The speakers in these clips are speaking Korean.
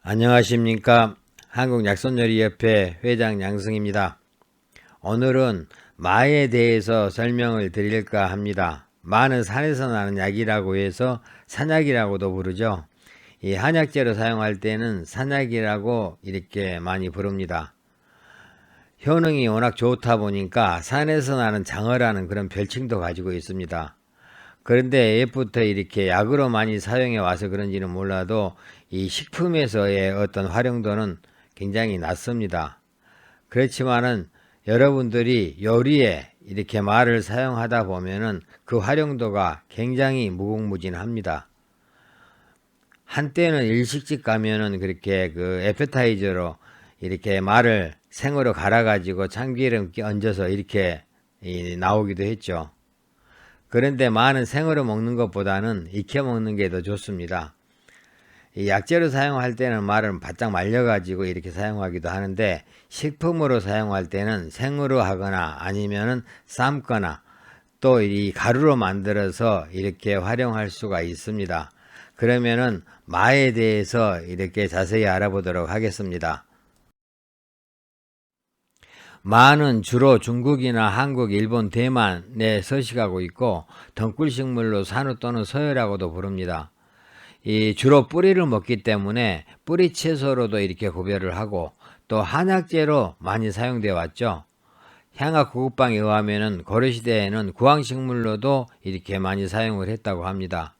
안녕하십니까. 한국약손요리협회 회장 양승입니다. 오늘은 마에 대해서 설명을 드릴까 합니다. 마는 산에서 나는 약이라고 해서 산약이라고도 부르죠. 이 한약재로 사용할 때는 산약이라고 이렇게 많이 부릅니다. 효능이 워낙 좋다 보니까 산에서 나는 장어라는 그런 별칭도 가지고 있습니다. 그런데 옛부터 이렇게 약으로 많이 사용해 와서 그런지는 몰라도 이 식품에서의 어떤 활용도는 굉장히 낮습니다. 그렇지만은 여러분들이 요리에 이렇게 말을 사용하다 보면은 그 활용도가 굉장히 무궁무진합니다. 한때는 일식집 가면은 그렇게 그 에페타이저로 이렇게 말을 생으로 갈아가지고 참기름 얹어서 이렇게 나오기도 했죠. 그런데 마는 생으로 먹는 것보다는 익혀 먹는 게 더 좋습니다. 이 약재로 사용할 때는 마를 바짝 말려가지고 이렇게 사용하기도 하는데, 식품으로 사용할 때는 생으로 하거나 아니면은 삶거나 또 이 가루로 만들어서 이렇게 활용할 수가 있습니다. 그러면은 마에 대해서 이렇게 자세히 알아보도록 하겠습니다. 마는 주로 중국이나 한국, 일본, 대만에 서식하고 있고 덩굴식물로 산호 또는 서열이라고도 부릅니다. 이 주로 뿌리를 먹기 때문에 뿌리 채소로도 이렇게 구별을 하고 또 한약재로 많이 사용되어 왔죠. 향학 구급방에 의하면 고려시대에는 구황식물로도 이렇게 많이 사용을 했다고 합니다.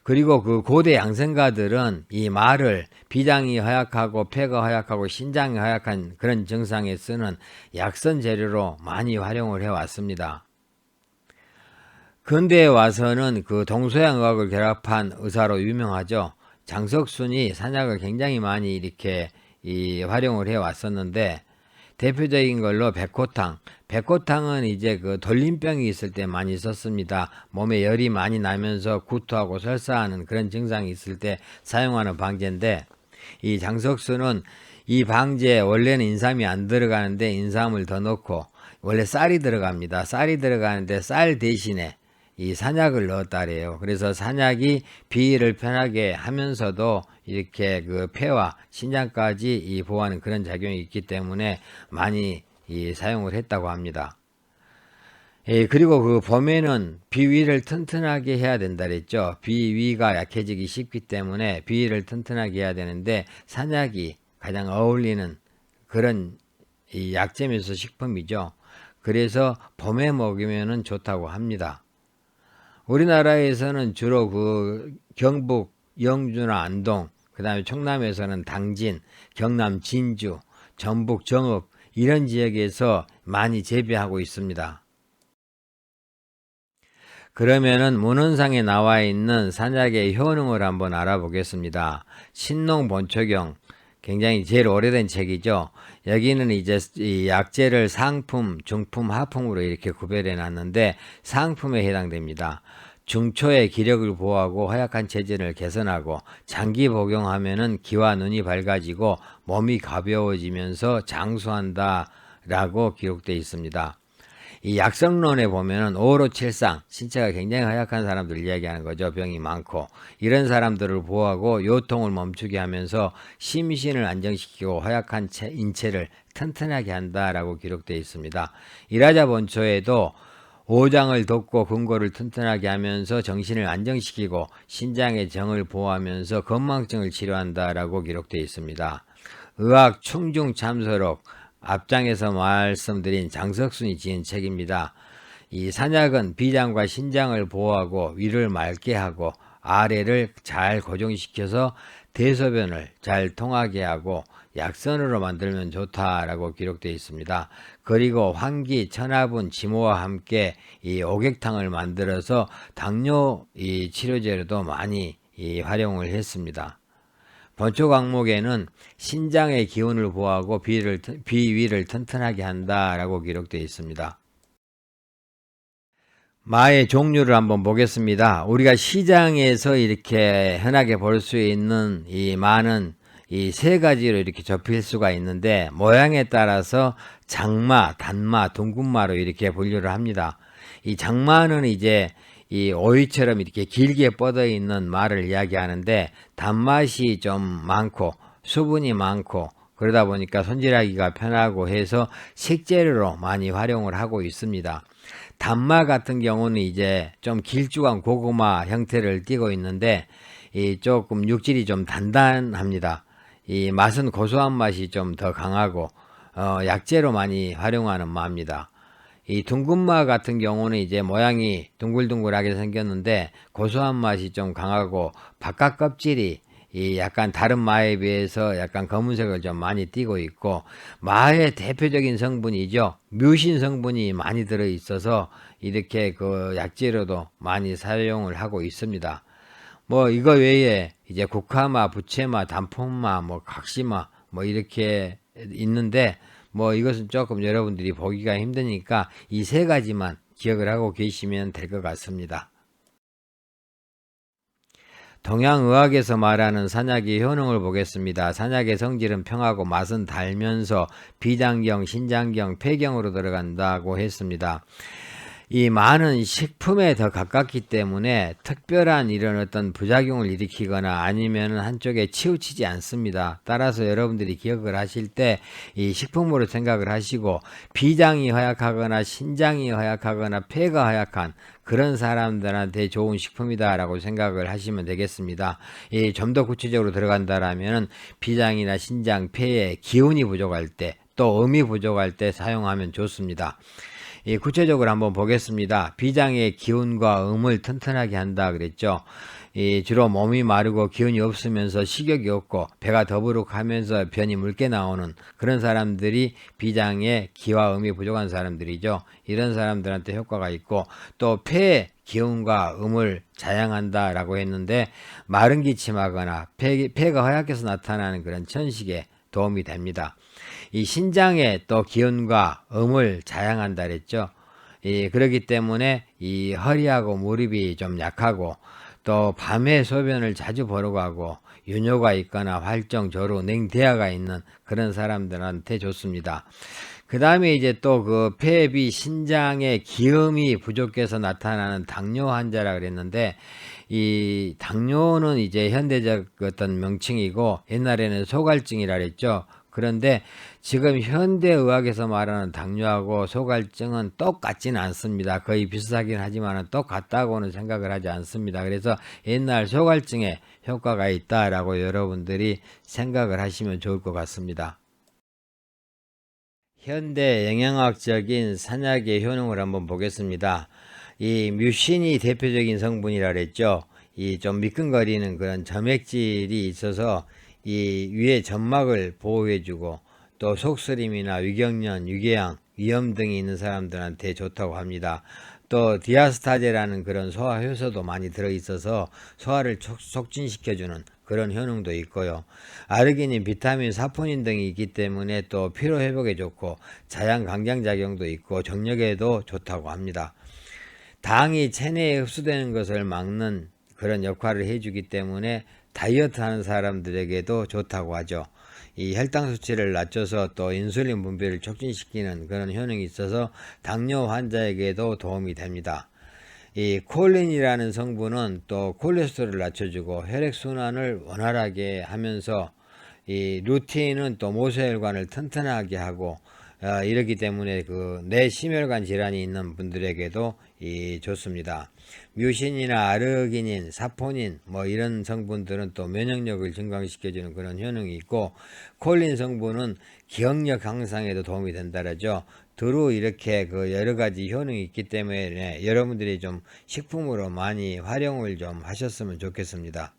그리고 그 고대 양성가들은 이 말을 비장이 허약하고 폐가 허약하고 신장이 허약한 그런 증상에 쓰는 약선 재료로 많이 활용을 해왔습니다. 근대에 와서는 그 동서양 의학을 결합한 의사로 유명하죠. 장석순이 산약을 굉장히 많이 이렇게 활용을 해왔었는데, 대표적인 걸로 백호탕. 백호탕은 이제 그 돌림병이 있을 때 많이 썼습니다. 몸에 열이 많이 나면서 구토하고 설사하는 그런 증상이 있을 때 사용하는 방제인데, 이 장석수는 이 방제에 원래는 인삼이 안 들어가는데 인삼을 더 넣고, 원래 쌀이 들어갑니다. 쌀이 들어가는데 쌀 대신에 이 산약을 넣었다래요. 그래서 산약이 비위를 편하게 하면서도 이렇게 그 폐와 신장까지 이 보호하는 그런 작용이 있기 때문에 많이 사용을 했다고 합니다. 그리고 그 봄에는 비위를 튼튼하게 해야 된다 그랬죠. 비위가 약해지기 쉽기 때문에 비위를 튼튼하게 해야 되는데 산약이 가장 어울리는 그런 이 약재면서 식품이죠. 그래서 봄에 먹으면 좋다고 합니다. 우리나라에서는 주로 그 경북 영주나 안동, 그 다음에 충남에서는 당진, 경남 진주, 전북 정읍 이런 지역에서 많이 재배하고 있습니다. 그러면은 문헌상에 나와 있는 산약의 효능을 한번 알아보겠습니다. 신농본초경, 굉장히 제일 오래된 책이죠. 여기는 이제 이 약재를 상품, 중품, 하품으로 이렇게 구별해 놨는데 상품에 해당됩니다. 중초의 기력을 보호하고 허약한 체질을 개선하고 장기 복용하면은 기와 눈이 밝아지고 몸이 가벼워지면서 장수한다 라고 기록되어 있습니다. 이 약성론에 보면은 5로7상 신체가 굉장히 허약한 사람들 이야기하는 거죠. 병이 많고 이런 사람들을 보호하고 요통을 멈추게 하면서 심신을 안정시키고 허약한 인체를 튼튼하게 한다라고 기록되어 있습니다. 일화자본초에도 오장을 돕고 근골을 튼튼하게 하면서 정신을 안정시키고 신장의 정을 보호하면서 건망증을 치료한다라고 기록되어 있습니다. 의학 충중참서록 앞장에서 말씀드린 장석순이 지은 책입니다. 이 산약은 비장과 신장을 보호하고 위를 맑게 하고 아래를 잘 고정시켜서 대소변을 잘 통하게 하고 약선으로 만들면 좋다라고 기록되어 있습니다. 그리고 환기, 천하분, 지모와 함께 이 오객탕을 만들어서 당뇨 이 치료제로도 많이 활용을 했습니다. 본초 강목에는 신장의 기운을 보호하고 비위를 튼튼하게 한다라고 기록되어 있습니다. 마의 종류를 한번 보겠습니다. 우리가 시장에서 이렇게 흔하게 볼 수 있는 이 마는 이 세 가지로 이렇게 접힐 수가 있는데 모양에 따라서 장마, 단마, 둥근마로 이렇게 분류를 합니다. 이 장마는 이제 이 오이처럼 이렇게 길게 뻗어 있는 마를 이야기하는데 단맛이 좀 많고 수분이 많고 그러다 보니까 손질하기가 편하고 해서 식재료로 많이 활용을 하고 있습니다. 단마 같은 경우는 이제 좀 길쭉한 고구마 형태를 띠고 있는데 이 조금 육질이 좀 단단합니다. 이 맛은 고소한 맛이 좀 더 강하고 약재로 많이 활용하는 마입니다. 이 둥근마 같은 경우는 이제 모양이 둥글둥글하게 생겼는데 고소한 맛이 좀 강하고 바깥 껍질이 이 약간 다른 마에 비해서 약간 검은색을 좀 많이 띠고 있고 마의 대표적인 성분이죠. 뮤신 성분이 많이 들어 있어서 이렇게 그 약재로도 많이 사용을 하고 있습니다. 뭐 이거 외에 이제 국화마, 부채마, 단풍마, 뭐 각시마 뭐 이렇게 있는데 뭐 이것은 조금 여러분들이 보기가 힘드니까 이 세 가지만 기억을 하고 계시면 될 것 같습니다. 동양의학에서 말하는 산약의 효능을 보겠습니다. 산약의 성질은 평하고 맛은 달면서 비장경, 신장경, 폐경으로 들어간다고 했습니다. 이 마는 식품에 더 가깝기 때문에 특별한 이런 어떤 부작용을 일으키거나 아니면 한쪽에 치우치지 않습니다. 따라서 여러분들이 기억을 하실 때 이 식품으로 생각을 하시고 비장이 허약하거나 신장이 허약하거나 폐가 허약한 그런 사람들한테 좋은 식품이다라고 생각을 하시면 되겠습니다. 좀 더 구체적으로 들어간다라면 비장이나 신장, 폐에 기운이 부족할 때 또 음이 부족할 때 사용하면 좋습니다. 구체적으로 한번 보겠습니다. 비장의 기운과 음을 튼튼하게 한다 그랬죠. 주로 몸이 마르고 기운이 없으면서 식욕이 없고 배가 더부룩하면서 변이 묽게 나오는 그런 사람들이 비장의 기와 음이 부족한 사람들이죠. 이런 사람들한테 효과가 있고 또 폐의 기운과 음을 자양한다라고 했는데 마른 기침하거나 폐가 허약해서 나타나는 그런 천식에 도움이 됩니다. 이 신장에 또 기운과 음을 자양한다 그랬죠. 그렇기 때문에 이 허리하고 무릎이 좀 약하고 또 밤에 소변을 자주 보러 가고 유뇨가 있거나 활정, 조루, 냉대화가 있는 그런 사람들한테 좋습니다. 그 다음에 이제 또 그 폐비 신장의 기음이 부족해서 나타나는 당뇨 환자라 그랬는데 이 당뇨는 이제 현대적 어떤 명칭이고 옛날에는 소갈증이라 그랬죠. 그런데 지금 현대의학에서 말하는 당뇨하고 소갈증은 똑같지는 않습니다. 거의 비슷하긴 하지만 똑같다고는 생각을 하지 않습니다. 그래서 옛날 소갈증에 효과가 있다라고 여러분들이 생각을 하시면 좋을 것 같습니다. 현대 영양학적인 산약의 효능을 한번 보겠습니다. 이 뮤신이 대표적인 성분이라 그랬죠. 이 좀 미끈거리는 그런 점액질이 있어서 이 위에 점막을 보호해주고 또 속쓰림이나 위경련, 위궤양, 위염 등이 있는 사람들한테 좋다고 합니다. 또 디아스타제라는 그런 소화 효소도 많이 들어있어서 소화를 촉진시켜주는 그런 효능도 있고요. 아르기닌, 비타민, 사포닌 등이 있기 때문에 또 피로 회복에 좋고 자양 강장 작용도 있고 정력에도 좋다고 합니다. 당이 체내에 흡수되는 것을 막는 그런 역할을 해주기 때문에 다이어트 하는 사람들에게도 좋다고 하죠. 이 혈당 수치를 낮춰서 또 인슐린 분비를 촉진시키는 그런 효능이 있어서 당뇨 환자에게도 도움이 됩니다. 이 콜린이라는 성분은 또 콜레스테롤을 낮춰주고 혈액순환을 원활하게 하면서 이 루테인은 또 모세혈관을 튼튼하게 하고 이렇기 때문에 그 뇌심혈관 질환이 있는 분들에게도 좋습니다. 뮤신이나 아르기닌, 사포닌 뭐 이런 성분들은 또 면역력을 증강시켜주는 그런 효능이 있고 콜린 성분은 기억력 향상에도 도움이 된다라죠. 두루 이렇게 그 여러 가지 효능이 있기 때문에 여러분들이 좀 식품으로 많이 활용을 좀 하셨으면 좋겠습니다.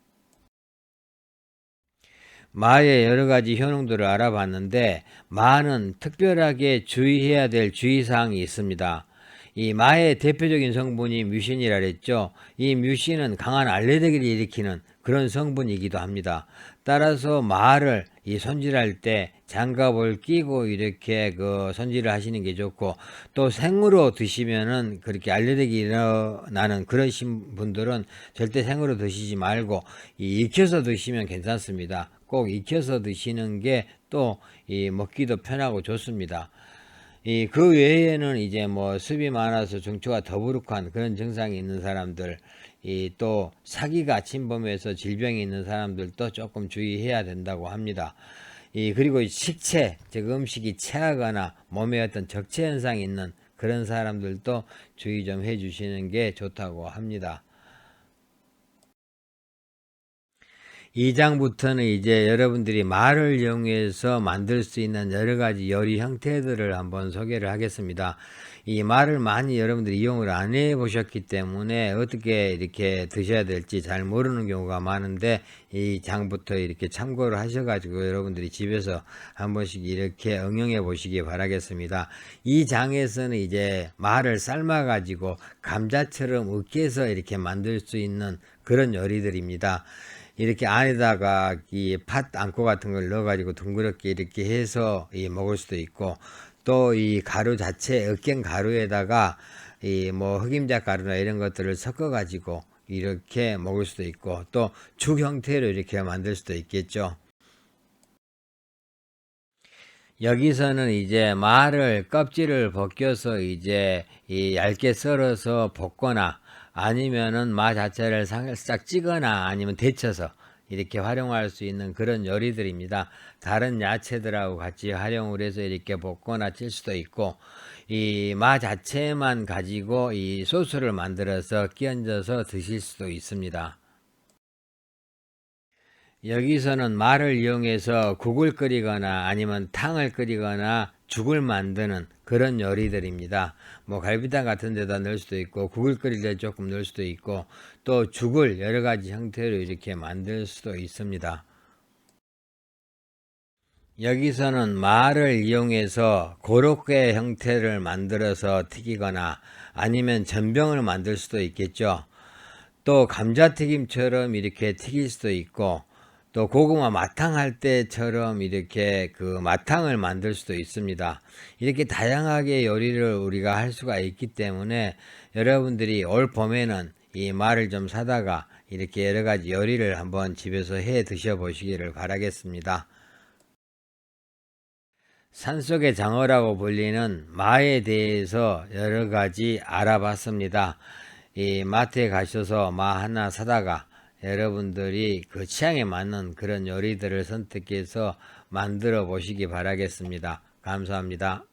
마의 여러 가지 효능들을 알아봤는데 마는 특별하게 주의해야 될 주의사항이 있습니다. 이 마의 대표적인 성분이 뮤신이라 그랬죠. 이 뮤신은 강한 알레르기를 일으키는 그런 성분이기도 합니다. 따라서 마를 이 손질할 때 장갑을 끼고 이렇게 그 손질을 하시는 게 좋고 또 생으로 드시면은 그렇게 알레르기 일어나는 그러신 분들은 절대 생으로 드시지 말고 익혀서 드시면 괜찮습니다. 꼭 익혀서 드시는 게 또 먹기도 편하고 좋습니다. 그 외에는 이제 뭐 습이 많아서 중추가 더부룩한 그런 증상이 있는 사람들, 이 또 사기가 침범해서 질병이 있는 사람들도 조금 주의해야 된다고 합니다. 그리고 식체, 즉 음식이 체하거나 몸에 어떤 적체 현상이 있는 그런 사람들도 주의 좀 해주시는 게 좋다고 합니다. 2장부터는 이제 여러분들이 말을 이용해서 만들 수 있는 여러 가지 요리 형태들을 한번 소개를 하겠습니다. 이 말을 많이 여러분들이 이용을 안 해 보셨기 때문에 어떻게 이렇게 드셔야 될지 잘 모르는 경우가 많은데, 이 장부터 이렇게 참고를 하셔가지고 여러분들이 집에서 한 번씩 이렇게 응용해 보시기 바라겠습니다. 이 장에서는 이제 말을 삶아가지고 감자처럼 으깨서 이렇게 만들 수 있는 그런 요리들입니다. 이렇게 안에다가 이 팥 앙코 같은 걸 넣어가지고 둥그렇게 이렇게 해서 먹을 수도 있고, 또 이 가루 자체 으깬 가루에다가 이 뭐 흑임자 가루나 이런 것들을 섞어가지고 이렇게 먹을 수도 있고, 또 죽 형태로 이렇게 만들 수도 있겠죠. 여기서는 이제 말을 껍질을 벗겨서 이제 이 얇게 썰어서 볶거나, 아니면은 마 자체를 살짝 찌거나 아니면 데쳐서 이렇게 활용할 수 있는 그런 요리들입니다. 다른 야채들하고 같이 활용을 해서 이렇게 볶거나 찔 수도 있고, 이 마 자체만 가지고 이 소스를 만들어서 끼얹어서 드실 수도 있습니다. 여기서는 말을 이용해서 국을 끓이거나 아니면 탕을 끓이거나 죽을 만드는 그런 요리들입니다. 뭐 갈비탕 같은 데다 넣을 수도 있고, 국을 끓일 때 조금 넣을 수도 있고, 또 죽을 여러 가지 형태로 이렇게 만들 수도 있습니다. 여기서는 말을 이용해서 고로케 형태를 만들어서 튀기거나 아니면 전병을 만들 수도 있겠죠. 또 감자튀김처럼 이렇게 튀길 수도 있고, 또 고구마 마탕 할 때처럼 이렇게 그 마탕을 만들 수도 있습니다. 이렇게 다양하게 요리를 우리가 할 수가 있기 때문에 여러분들이 올 봄에는 이 말을 좀 사다가 이렇게 여러 가지 요리를 한번 집에서 해 드셔 보시기를 바라겠습니다. 산속의 장어라고 불리는 마에 대해서 여러 가지 알아봤습니다. 이 마트에 가셔서 마 하나 사다가 여러분들이 그 취향에 맞는 그런 요리들을 선택해서 만들어 보시기 바라겠습니다. 감사합니다.